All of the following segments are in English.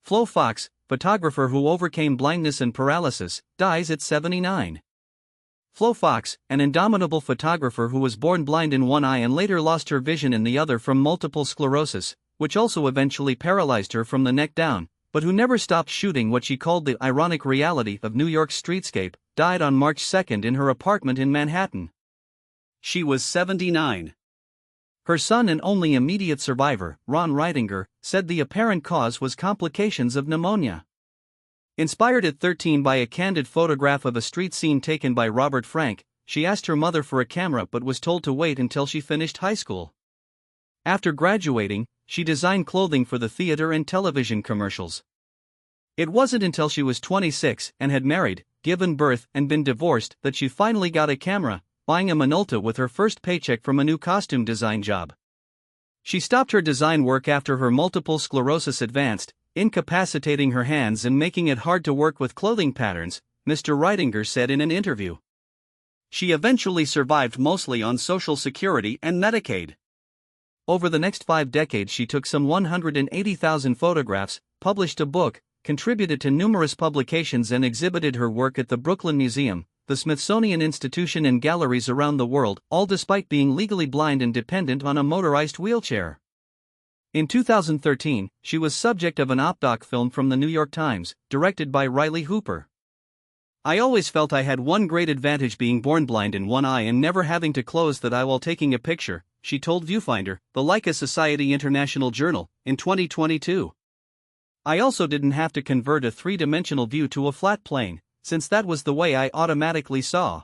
Flo Fox, photographer who overcame blindness and paralysis, dies at 79. Flo Fox, an indomitable photographer who was born blind in one eye and later lost her vision in the other from multiple sclerosis, which also eventually paralyzed her from the neck down, but who never stopped shooting what she called the ironic reality of New York's streetscape, died on March 2 in her apartment in Manhattan. She was 79. Her son and only immediate survivor, Ron Ridinger, said the apparent cause was complications of pneumonia. Inspired at 13 by a candid photograph of a street scene taken by Robert Frank, she asked her mother for a camera but was told to wait until she finished high school. After graduating, she designed clothing for the theater and television commercials. It wasn't until she was 26 and had married, given birth, and been divorced that she finally got a camera, buying a Minolta with her first paycheck from a new costume design job. She stopped her design work after her multiple sclerosis advanced, incapacitating her hands and making it hard to work with clothing patterns, Mr. Ridinger said in an interview. She eventually survived mostly on Social Security and Medicaid. Over the next 5 decades she took some 180,000 photographs, published a book, contributed to numerous publications and exhibited her work at the Brooklyn Museum, the Smithsonian Institution and galleries around the world, all despite being legally blind and dependent on a motorized wheelchair. In 2013, she was subject of an op-doc film from the New York Times, directed by Riley Hooper. I always felt I had one great advantage being born blind in one eye and never having to close that eye while taking a picture, she told Viewfinder, the Leica Society International Journal, in 2022. I also didn't have to convert a three-dimensional view to a flat plane, since that was the way I automatically saw.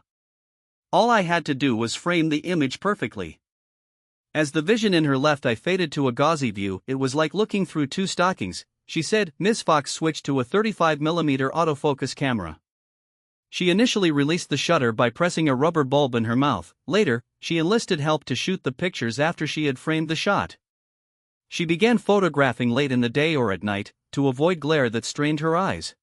All I had to do was frame the image perfectly. As the vision in her left eye faded to a gauzy view, it was like looking through two stockings, she said. Ms. Fox switched to a 35mm autofocus camera. She initially released the shutter by pressing a rubber bulb in her mouth. Later, she enlisted help to shoot the pictures after she had framed the shot. She began photographing late in the day or at night, to avoid glare that strained her eyes.